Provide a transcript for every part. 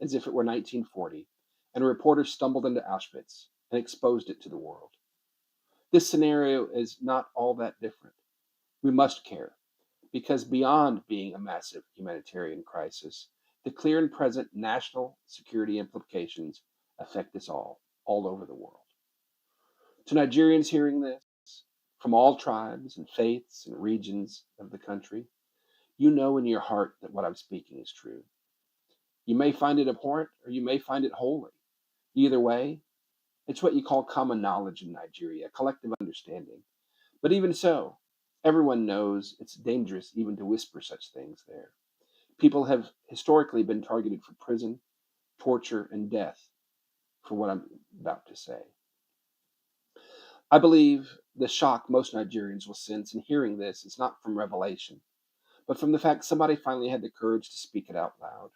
as if it were 1940, and a reporter stumbled into Auschwitz and exposed it to the world. This scenario is not all that different. We must care, because beyond being a massive humanitarian crisis, the clear and present national security implications affect us all over the world. To Nigerians hearing this, from all tribes and faiths and regions of the country, you know in your heart that what I'm speaking is true. You may find it abhorrent or you may find it holy. Either way, it's what you call common knowledge in Nigeria, a collective understanding. But even so, everyone knows it's dangerous even to whisper such things there. People have historically been targeted for prison, torture, and death for what I'm about to say. I believe the shock most Nigerians will sense in hearing this is not from revelation, but from the fact somebody finally had the courage to speak it out loud.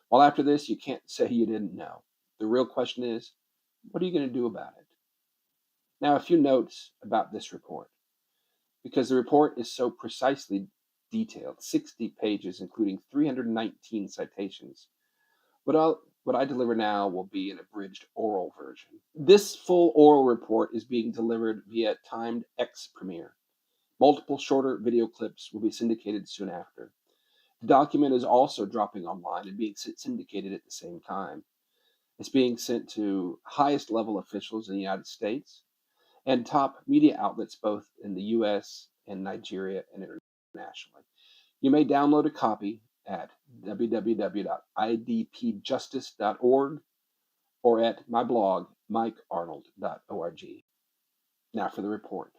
While after this, you can't say you didn't know. The real question is, what are you going to do about it? Now, a few notes about this report, because the report is so precisely detailed, 60 pages, including 319 citations. What I deliver now will be an abridged oral version. This full oral report is being delivered via timed X premiere. Multiple shorter video clips will be syndicated soon after. The document is also dropping online and being syndicated at the same time. It's being sent to highest level officials in the United States and top media outlets both in the US and Nigeria and internationally. You may download a copy at www.idpjustice.org or at my blog, mikearnold.org. Now for the report.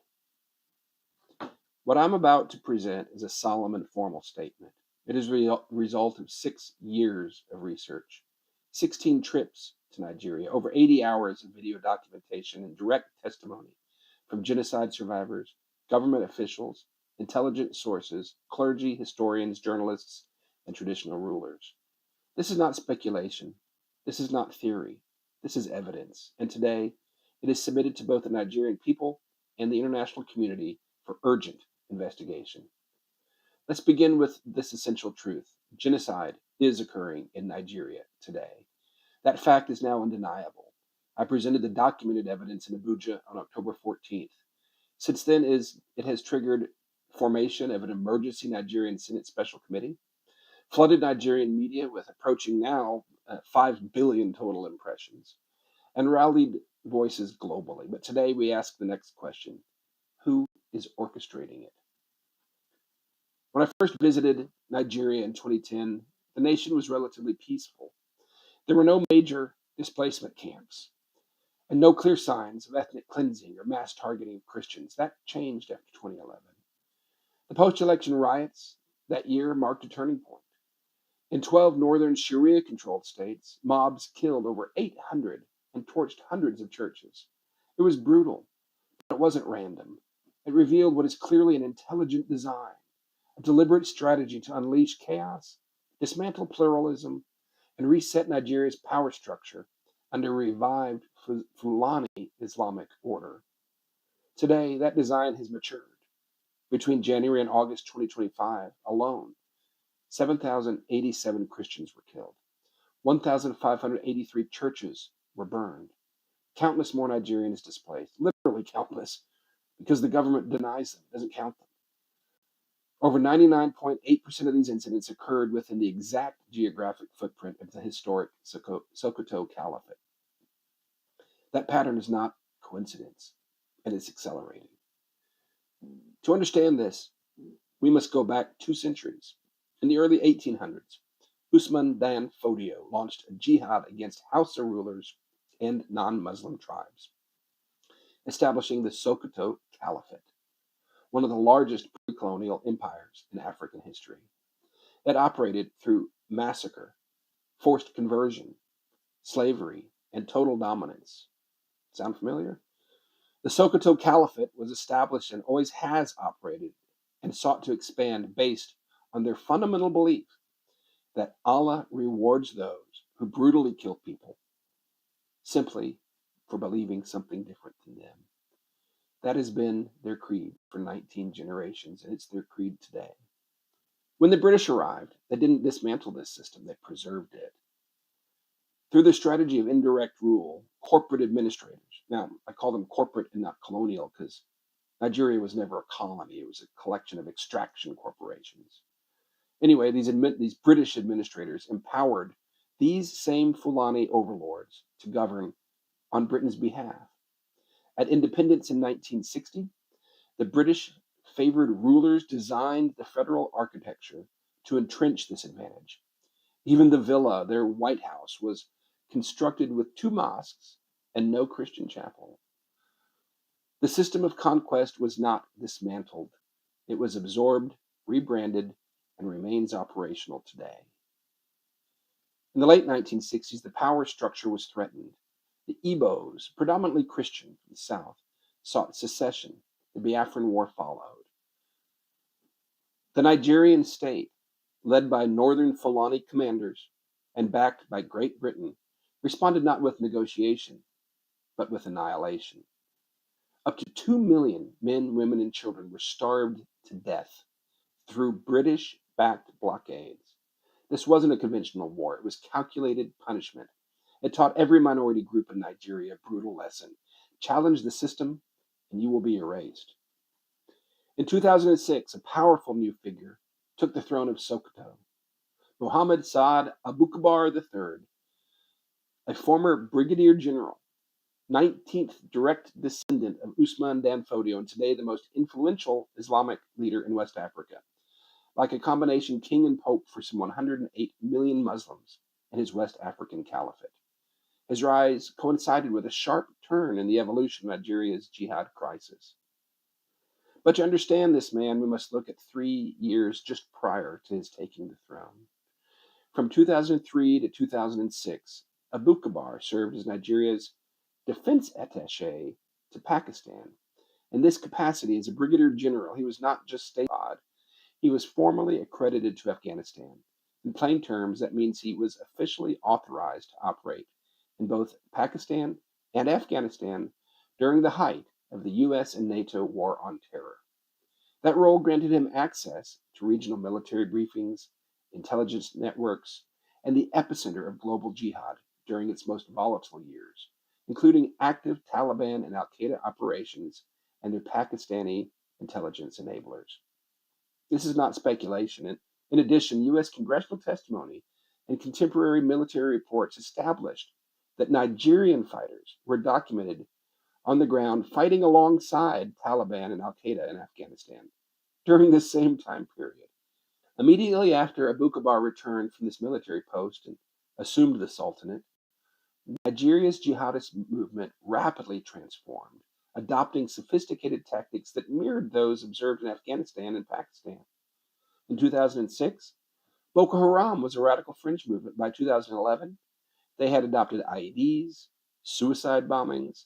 What I'm about to present is a solemn and formal statement. It is a result of 6 years of research, 16 trips to Nigeria, over 80 hours of video documentation and direct testimony from genocide survivors, government officials, intelligence sources, clergy, historians, journalists, and traditional rulers. This is not speculation. This is not theory. This is evidence. And today, it is submitted to both the Nigerian people and the international community for urgent investigation. Let's begin with this essential truth. Genocide is occurring in Nigeria today. That fact is now undeniable. I presented the documented evidence in Abuja on October 14th. Since then, it has triggered formation of an emergency Nigerian Senate Special Committee, flooded Nigerian media with approaching now 5 billion total impressions, and rallied voices globally. But today we ask the next question: who is orchestrating it? When I first visited Nigeria in 2010, the nation was relatively peaceful. There were no major displacement camps and no clear signs of ethnic cleansing or mass targeting of Christians. That changed after 2011. The post-election riots that year marked a turning point. In 12 northern Sharia-controlled states, mobs killed over 800 and torched hundreds of churches. It was brutal, but it wasn't random. It revealed what is clearly an intelligent design, a deliberate strategy to unleash chaos, dismantle pluralism, and reset Nigeria's power structure under revived Fulani Islamic order. Today, that design has matured. Between January and August 2025 alone, 7,087 Christians were killed. 1,583 churches were burned. Countless more Nigerians displaced, literally countless, because the government denies them, doesn't count them. Over 99.8% of these incidents occurred within the exact geographic footprint of the historic Sokoto Caliphate. That pattern is not coincidence, and it's accelerating. To understand this, we must go back 2 centuries. In the early 1800s, Usman Dan Fodio launched a jihad against Hausa rulers and non-Muslim tribes, establishing the Sokoto Caliphate, one of the largest pre-colonial empires in African history. It operated through massacre, forced conversion, slavery, and total dominance. Sound familiar? The Sokoto Caliphate was established and always has operated and sought to expand based on their fundamental belief that Allah rewards those who brutally kill people simply for believing something different than them. That has been their creed for 19 generations, and it's their creed today. When the British arrived, they didn't dismantle this system, they preserved it. Through the strategy of indirect rule, corporate administrators, now I call them corporate and not colonial because Nigeria was never a colony, it was a collection of extraction corporations. Anyway, these British administrators empowered these same Fulani overlords to govern on Britain's behalf. At independence in 1960, the British favored rulers designed the federal architecture to entrench this advantage. Even the villa, their White House, was constructed with 2 mosques and no Christian chapel. The system of conquest was not dismantled. It was absorbed, rebranded, and remains operational today. In the late 1960s, the power structure was threatened. The Igbos, predominantly Christian from the south, sought secession. The Biafran War followed. The Nigerian state, led by northern Fulani commanders and backed by Great Britain, responded not with negotiation, but with annihilation. Up to 2 million men, women, and children were starved to death through British-backed blockades. This wasn't a conventional war. It was calculated punishment. It taught every minority group in Nigeria a brutal lesson. Challenge the system, and you will be erased. In 2006, a powerful new figure took the throne of Sokoto. Muhammad Saad Abubakar III, a former brigadier general, 19th direct descendant of Usman Dan Fodio, and today the most influential Islamic leader in West Africa. Like a combination king and pope for some 108 million Muslims in his West African caliphate. His rise coincided with a sharp turn in the evolution of Nigeria's Jihad crisis. But to understand this man, we must look at 3 years just prior to his taking the throne. From 2003 to 2006, Abubakar served as Nigeria's defense attaché to Pakistan. In this capacity, as a brigadier general, he was not just statewide, he was formally accredited to Afghanistan. In plain terms, that means he was officially authorized to operate in both Pakistan and Afghanistan during the height of the US and NATO war on terror. That role granted him access to regional military briefings, intelligence networks, and the epicenter of global jihad during its most volatile years, including active Taliban and Al-Qaeda operations and their Pakistani intelligence enablers. This is not speculation. In addition, U.S. congressional testimony and contemporary military reports established that Nigerian fighters were documented on the ground fighting alongside Taliban and Al-Qaeda in Afghanistan during this same time period. Immediately after Abubakar returned from this military post and assumed the Sultanate, Nigeria's jihadist movement rapidly transformed, adopting sophisticated tactics that mirrored those observed in Afghanistan and Pakistan. In 2006, Boko Haram was a radical fringe movement. By 2011, they had adopted IEDs, suicide bombings,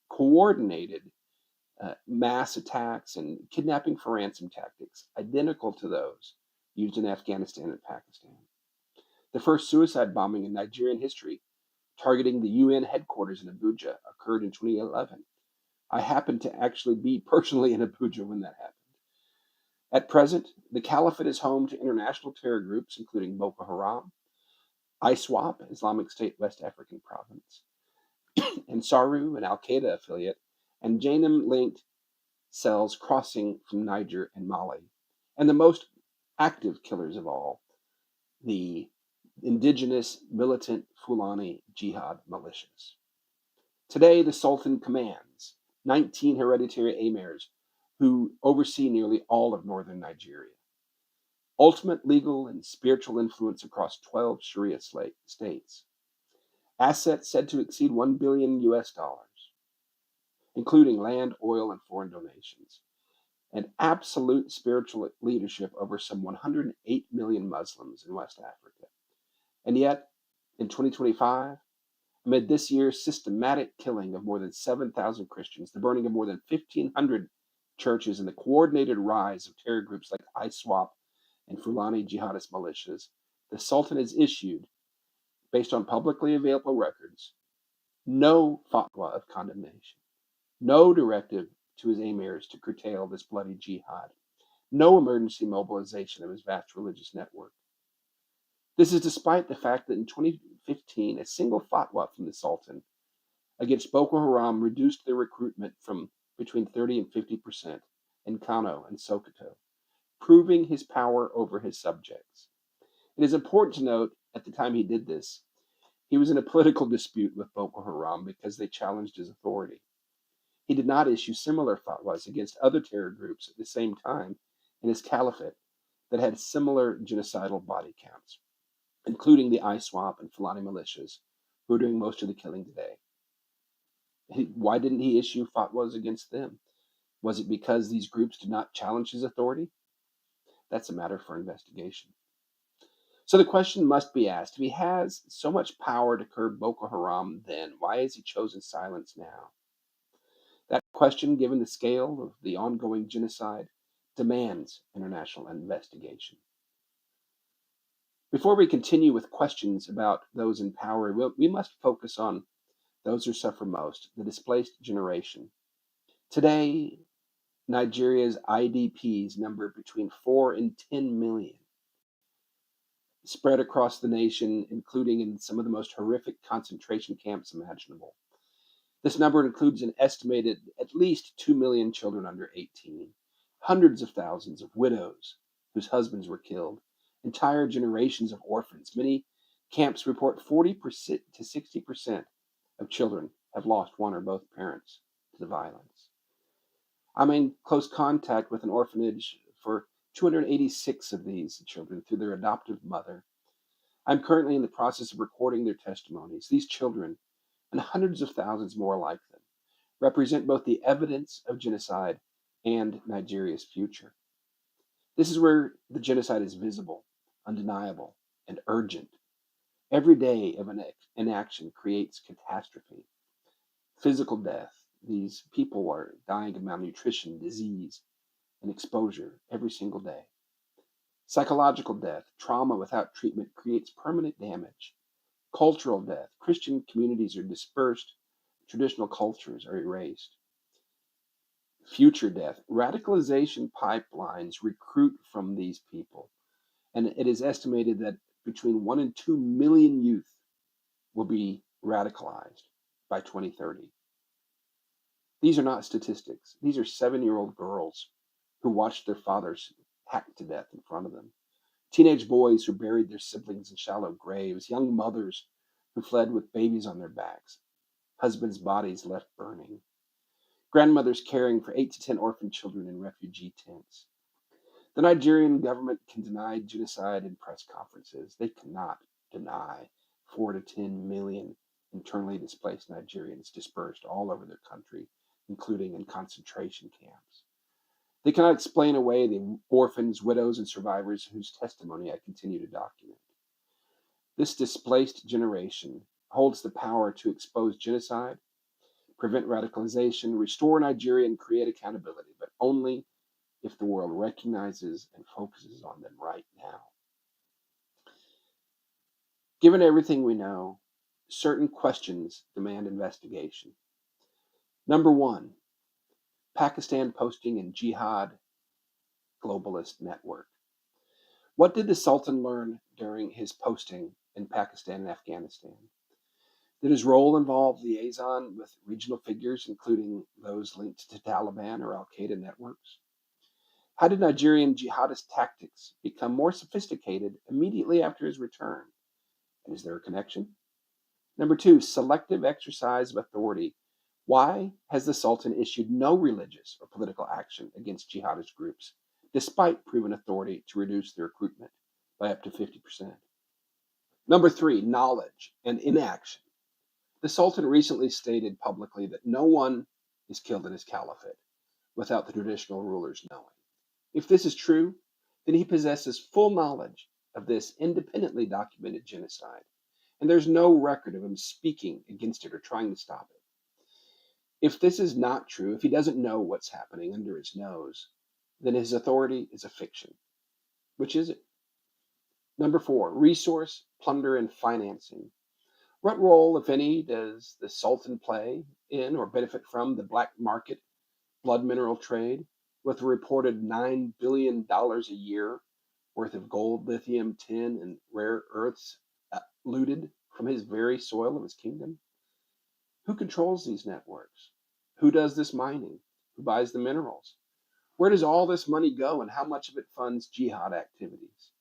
coordinated mass attacks, and kidnapping for ransom tactics identical to those used in Afghanistan and Pakistan. The first suicide bombing in Nigerian history, targeting the UN headquarters in Abuja, occurred in 2011. I happened to actually be personally in Abuja when that happened. At present, the caliphate is home to international terror groups, including Boko Haram, ISWAP, Islamic State West African Province, and Saru, an Al-Qaeda affiliate, and Janum-linked cells crossing from Niger and Mali, and the most active killers of all, the indigenous militant Fulani Jihad militias. Today, the Sultan commands 19 hereditary emirs who oversee nearly all of northern Nigeria. Ultimate legal and spiritual influence across 12 Sharia states. Assets said to exceed $1 billion US, including land, oil, and foreign donations. And absolute spiritual leadership over some 108 million Muslims in West Africa. And yet, in 2025, amid this year's systematic killing of more than 7,000 Christians, the burning of more than 1,500 churches, and the coordinated rise of terror groups like ISWAP and Fulani jihadist militias, the Sultan has issued, based on publicly available records, no fatwa of condemnation, no directive to his emirs to curtail this bloody jihad, no emergency mobilization of his vast religious network. This is despite the fact that in 2015, a single fatwa from the Sultan against Boko Haram reduced their recruitment from between 30 and 50% in Kano and Sokoto, proving his power over his subjects. It is important to note at the time he did this, he was in a political dispute with Boko Haram because they challenged his authority. He did not issue similar fatwas against other terror groups at the same time in his caliphate that had similar genocidal body counts, including the ISWAP and Fulani militias, who are doing most of the killing today. Why didn't he issue fatwas against them? Was it because these groups did not challenge his authority? That's a matter for investigation. So the question must be asked, if he has so much power to curb Boko Haram then, why has he chosen silence now? That question, given the scale of the ongoing genocide, demands international investigation. Before we continue with questions about those in power, we must focus on those who suffer most, the displaced generation. Today, Nigeria's IDPs number between 4 and 10 million, spread across the nation, including in some of the most horrific concentration camps imaginable. This number includes an estimated at least 2 million children under 18, hundreds of thousands of widows whose husbands were killed, entire generations of orphans. Many camps report 40% to 60% of children have lost one or both parents to the violence. I'm in close contact with an orphanage for 286 of these children through their adoptive mother. I'm currently in the process of recording their testimonies. These children, and hundreds of thousands more like them, represent both the evidence of genocide and Nigeria's future. This is where the genocide is visible, undeniable, and urgent. Every day of inaction creates catastrophe, physical death. These people are dying of malnutrition, disease, and exposure every single day. Psychological death, trauma without treatment creates permanent damage. Cultural death, Christian communities are dispersed, traditional cultures are erased. Future death, radicalization pipelines recruit from these people, and it is estimated that between 1 and 2 million youth will be radicalized by 2030. These are not statistics. These are 7-year-old girls who watched their fathers hacked to death in front of them. Teenage boys who buried their siblings in shallow graves. Young mothers who fled with babies on their backs. Husbands' bodies left burning. Grandmothers caring for 8 to 10 orphan children in refugee tents. The Nigerian government can deny genocide in press conferences. They cannot deny 4 to 10 million internally displaced Nigerians dispersed all over their country, including in concentration camps. They cannot explain away the orphans, widows, and survivors whose testimony I continue to document. This displaced generation holds the power to expose genocide, prevent radicalization, restore Nigeria, and create accountability, but only if the world recognizes and focuses on them right now. Given everything we know, certain questions demand investigation. Number one, Pakistan posting in Jihad globalist network. What did the Sultan learn during his posting in Pakistan and Afghanistan? Did his role involve liaison with regional figures, including those linked to Taliban or Al-Qaeda networks? How did Nigerian jihadist tactics become more sophisticated immediately after his return? And is there a connection? Number two, selective exercise of authority. Why has the Sultan issued no religious or political action against jihadist groups, despite proven authority to reduce their recruitment by up to 50%? Number three, knowledge and inaction. The Sultan recently stated publicly that no one is killed in his caliphate without the traditional rulers knowing. If this is true, then he possesses full knowledge of this independently documented genocide, and there's no record of him speaking against it or trying to stop it. If this is not true, if he doesn't know what's happening under his nose, then his authority is a fiction. Which is it? Number four, resource, plunder, and financing. What role, if any, does the Sultan play in or benefit from the black market blood mineral trade, with a reported $9 billion a year worth of gold, lithium, tin, and rare earths looted from his very soil of his kingdom? Who controls these networks? Who does this mining? Who buys the minerals? Where does all this money go, and how much of it funds jihad activities?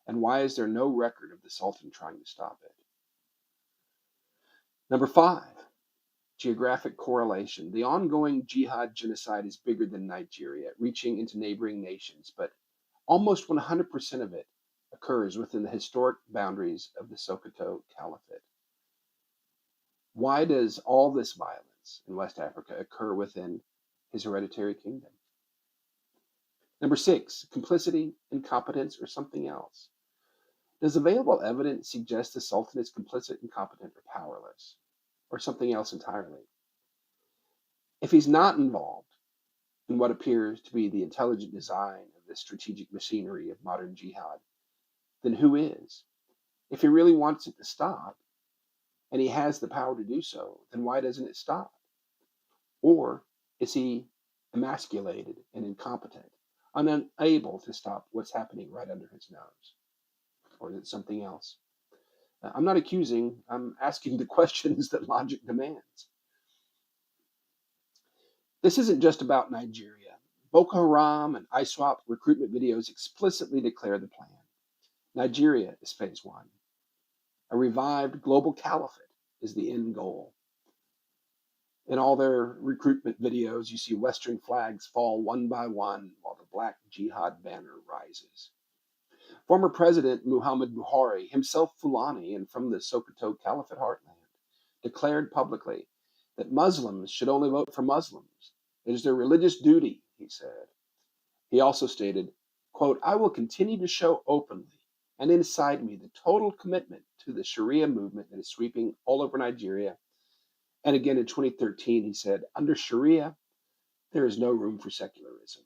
And why is there no record of the Sultan trying to stop it? Number 5, geographic correlation. The ongoing jihad genocide is bigger than Nigeria, reaching into neighboring nations, but almost 100% of it occurs within the historic boundaries of the Sokoto Caliphate. Why does all this violence in West Africa occur within his hereditary kingdom? Number 6, complicity, incompetence, or something else. Does available evidence suggest the Sultan is complicit, incompetent, or powerless, or something else entirely? If he's not involved in what appears to be the intelligent design of the strategic machinery of modern jihad, then who is? If he really wants it to stop, and he has the power to do so, then why doesn't it stop? Or is he emasculated and incompetent, unable to stop what's happening right under his nose? Or is it something else? I'm not accusing, I'm asking the questions that logic demands. This isn't just about Nigeria. Boko Haram and ISWAP recruitment videos explicitly declare the plan. Nigeria is phase 1. A revived global caliphate is the end goal. In all their recruitment videos, you see Western flags fall one by one while the black jihad banner rises. Former President Muhammad Buhari, himself Fulani and from the Sokoto Caliphate heartland, declared publicly that Muslims should only vote for Muslims. It is their religious duty, he said. He also stated, quote, "I will continue to show openly and inside me the total commitment to the Sharia movement that is sweeping all over Nigeria." And again in 2013, he said, "Under Sharia, there is no room for secularism."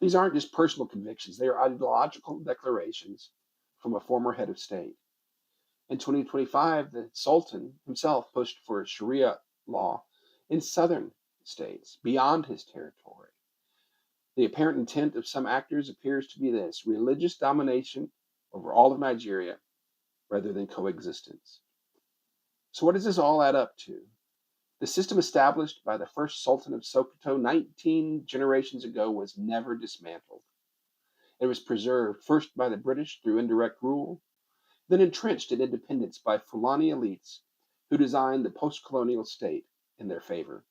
These aren't just personal convictions, they are ideological declarations from a former head of state. In 2025, the Sultan himself pushed for Sharia law in southern states beyond his territory. The apparent intent of some actors appears to be this: religious domination over all of Nigeria rather than coexistence. So, what does this all add up to? The system established by the first Sultan of Sokoto 19 generations ago was never dismantled. It was preserved first by the British through indirect rule, then entrenched in independence by Fulani elites who designed the post-colonial state in their favor.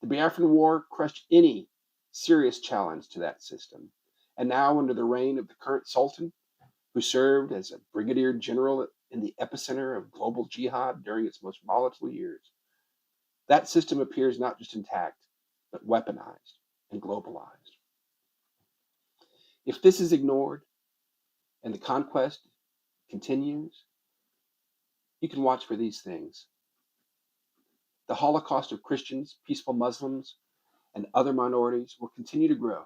The Biafran War crushed any serious challenge to that system, and now under the reign of the current Sultan, who served as a brigadier general in the epicenter of global jihad during its most volatile years, that system appears not just intact, but weaponized and globalized. If this is ignored and the conquest continues, you can watch for these things. The Holocaust of Christians, peaceful Muslims, and other minorities will continue to grow.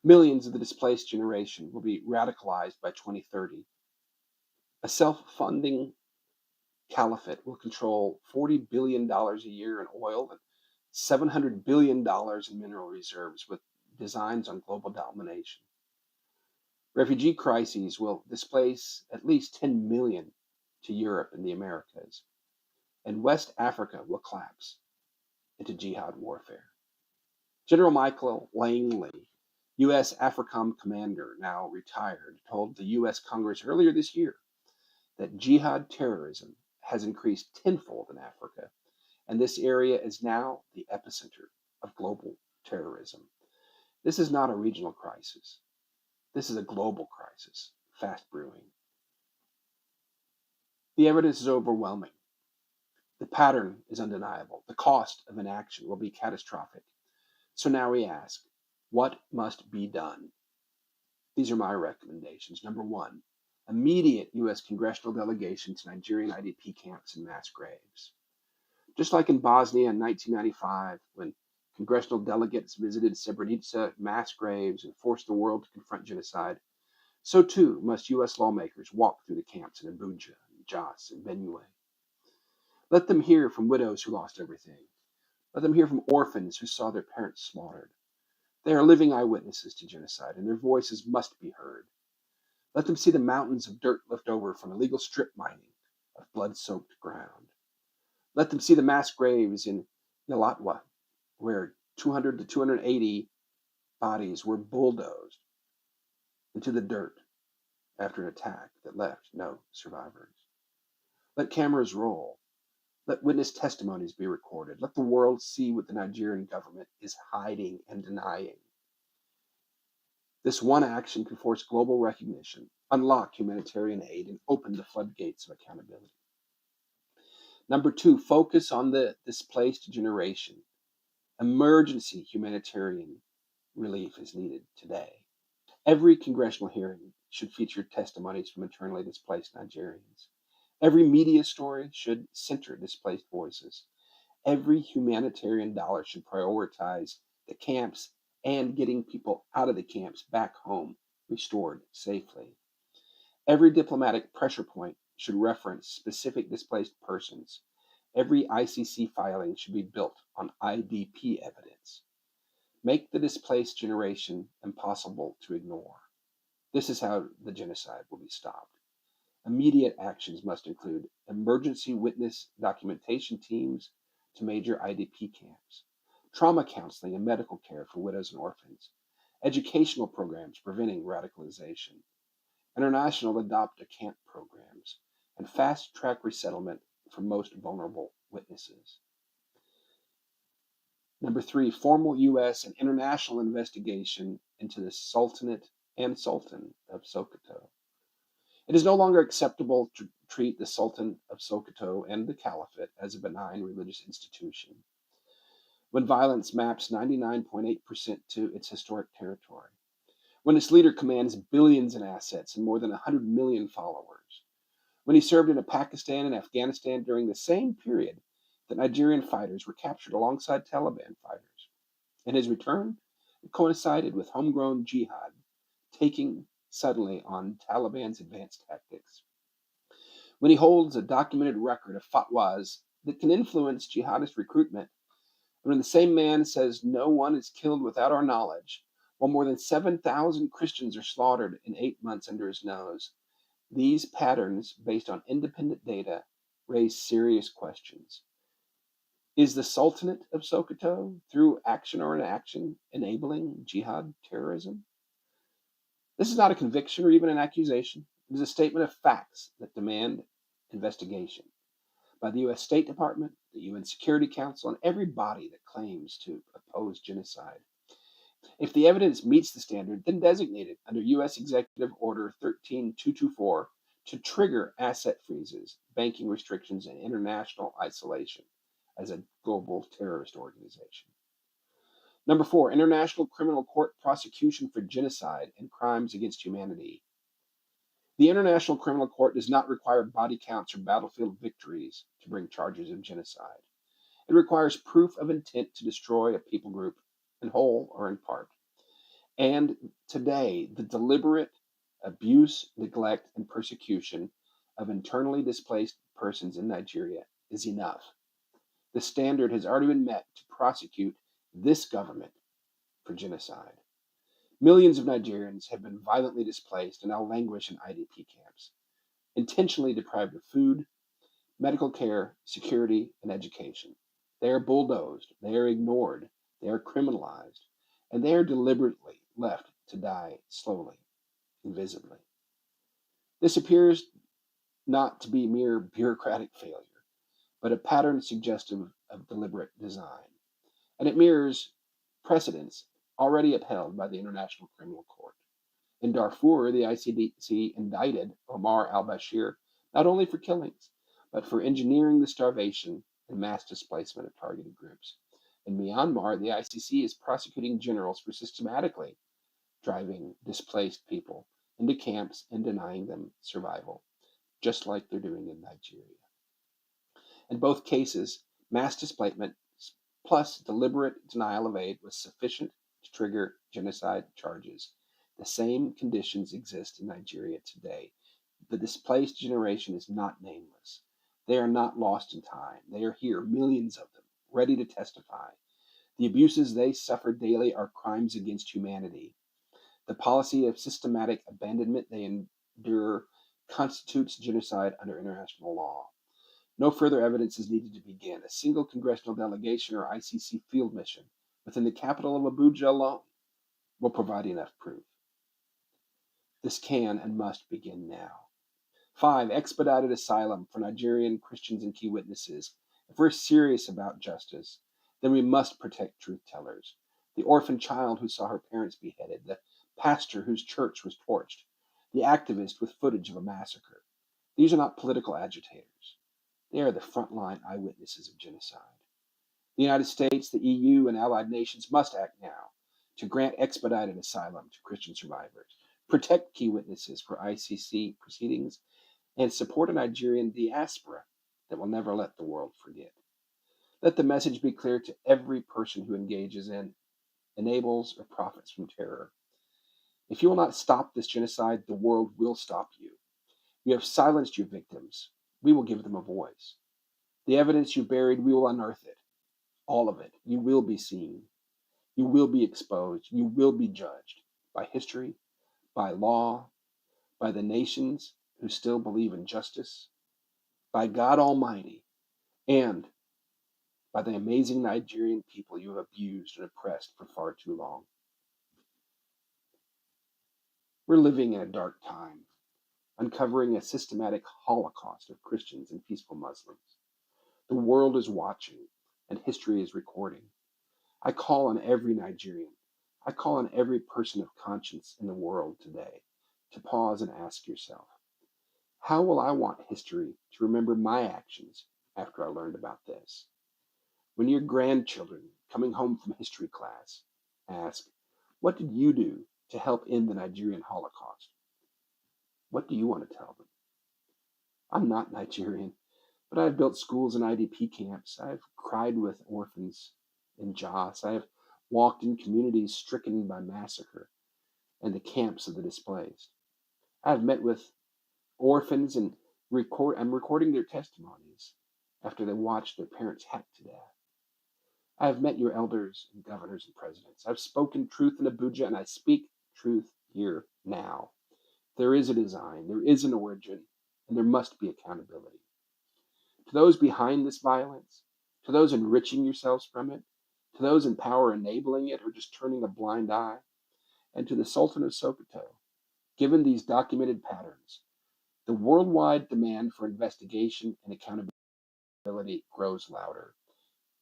Millions of the displaced generation will be radicalized by 2030. A self-funding caliphate will control $40 billion a year in oil and $700 billion in mineral reserves with designs on global domination. Refugee crises will displace at least 10 million to Europe and the Americas, and West Africa will collapse into jihad warfare. General Michael Langley, U.S. AFRICOM commander, now retired, told the U.S. Congress earlier this year that jihad terrorism has increased tenfold in Africa, and this area is now the epicenter of global terrorism. This is not a regional crisis. This is a global crisis, fast brewing. The evidence is overwhelming. The pattern is undeniable. The cost of inaction will be catastrophic. So now we ask, what must be done? These are my recommendations. Number 1, immediate U.S. congressional delegation to Nigerian IDP camps and mass graves. Just like in Bosnia in 1995, when congressional delegates visited Srebrenica mass graves and forced the world to confront genocide, so too must U.S. lawmakers walk through the camps in Abuja, Jos, and Benue. Let them hear from widows who lost everything. Let them hear from orphans who saw their parents slaughtered. They are living eyewitnesses to genocide, and their voices must be heard. Let them see the mountains of dirt left over from illegal strip mining of blood-soaked ground. Let them see the mass graves in Yalatwa, where 200 to 280 bodies were bulldozed into the dirt after an attack that left no survivors. Let cameras roll. Let witness testimonies be recorded. Let the world see what the Nigerian government is hiding and denying. This one action can force global recognition, unlock humanitarian aid, and open the floodgates of accountability. Number 2, focus on the displaced generation. Emergency humanitarian relief is needed today. Every congressional hearing should feature testimonies from internally displaced Nigerians. Every media story should center displaced voices. Every humanitarian dollar should prioritize the camps and getting people out of the camps back home, restored safely. Every diplomatic pressure point should reference specific displaced persons. Every ICC filing should be built on IDP evidence. Make the displaced generation impossible to ignore. This is how the genocide will be stopped. Immediate actions must include emergency witness documentation teams to major IDP camps, trauma counseling and medical care for widows and orphans, educational programs preventing radicalization, international adopt-a-camp programs, and fast-track resettlement for most vulnerable witnesses. Number 3, formal U.S. and international investigation into the Sultanate and Sultan of Sokoto. It is no longer acceptable to treat the Sultan of Sokoto and the caliphate as a benign religious institution, when violence maps 99.8% to its historic territory, when its leader commands billions in assets and more than 100 million followers, when he served in Pakistan and Afghanistan during the same period that Nigerian fighters were captured alongside Taliban fighters. In his return, it coincided with homegrown Jihad taking suddenly on Taliban's advanced tactics. When he holds a documented record of fatwas that can influence jihadist recruitment, when the same man says no one is killed without our knowledge, while more than 7,000 Christians are slaughtered in 8 months under his nose, these patterns, based on independent data, raise serious questions. Is the Sultanate of Sokoto, through action or inaction, enabling jihad terrorism? This is not a conviction or even an accusation. It is a statement of facts that demand investigation by the U.S. State Department, the UN Security Council, and every body that claims to oppose genocide. If the evidence meets the standard, then designate it under U.S. Executive Order 13224 to trigger asset freezes, banking restrictions, and international isolation as a global terrorist organization. Number 4, International Criminal Court prosecution for genocide and crimes against humanity. The International Criminal Court does not require body counts or battlefield victories to bring charges of genocide. It requires proof of intent to destroy a people group in whole or in part. And today, the deliberate abuse, neglect, and persecution of internally displaced persons in Nigeria is enough. The standard has already been met to prosecute this government for genocide. Millions of Nigerians have been violently displaced and now languish in IDP camps, intentionally deprived of food, medical care, security, and education. They are bulldozed, they are ignored, they are criminalized, and they are deliberately left to die slowly, invisibly. This appears not to be mere bureaucratic failure, but a pattern suggestive of deliberate design. And it mirrors precedents already upheld by the International Criminal Court. In Darfur, the ICC indicted Omar al-Bashir not only for killings, but for engineering the starvation and mass displacement of targeted groups. In Myanmar, the ICC is prosecuting generals for systematically driving displaced people into camps and denying them survival, just like they're doing in Nigeria. In both cases, mass displacement plus deliberate denial of aid was sufficient to trigger genocide charges. The same conditions exist in Nigeria today. The displaced generation is not nameless. They are not lost in time. They are here, millions of them, ready to testify. The abuses they suffer daily are crimes against humanity. The policy of systematic abandonment they jure constitutes genocide under international law. No further evidence is needed to begin. A single congressional delegation or ICC field mission within the capital of Abuja alone will provide enough proof. This can and must begin now. 5. Expedited asylum for Nigerian Christians and key witnesses. If we're serious about justice, then we must protect truth tellers. The orphan child who saw her parents beheaded, the pastor whose church was torched, the activist with footage of a massacre. These are not political agitators. They are the frontline eyewitnesses of genocide. The United States, the EU, and allied nations must act now to grant expedited asylum to Christian survivors, protect key witnesses for ICC proceedings, and support a Nigerian diaspora that will never let the world forget. Let the message be clear to every person who engages in, enables, or profits from terror. If you will not stop this genocide, the world will stop you. You have silenced your victims. We will give them a voice. The evidence you buried, we will unearth it. All of it. You will be seen. You will be exposed. You will be judged by history, by law, by the nations who still believe in justice, by God Almighty, and by the amazing Nigerian people you have abused and oppressed for far too long. We're living in a dark time, uncovering a systematic holocaust of Christians and peaceful Muslims. The world is watching, and history is recording. I call on every Nigerian, I call on every person of conscience in the world today to pause and ask yourself, how will I want history to remember my actions after I learned about this? When your grandchildren, coming home from history class, ask, what did you do to help end the Nigerian Holocaust? What do you want to tell them? I'm not Nigerian, but I've built schools and IDP camps. I've cried with orphans in Jos. I've walked in communities stricken by massacre and the camps of the displaced. I've met with orphans and I'm recording their testimonies after they watched their parents hacked to death. I've met your elders and governors and presidents. I've spoken truth in Abuja, and I speak truth here now. There is a design, there is an origin, and there must be accountability. To those behind this violence, to those enriching yourselves from it, to those in power enabling it or just turning a blind eye, and to the Sultan of Sokoto, given these documented patterns, the worldwide demand for investigation and accountability grows louder.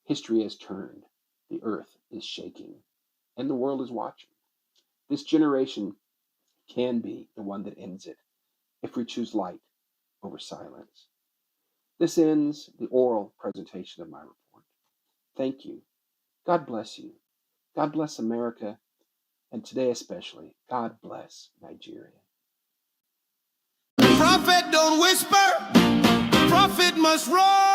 History has turned, the earth is shaking, and the world is watching. This generation can be the one that ends it if we choose light over silence. This ends the oral presentation of my report. Thank you. God bless you. God bless America, and today especially, God bless Nigeria. Prophet don't whisper, prophet must roar.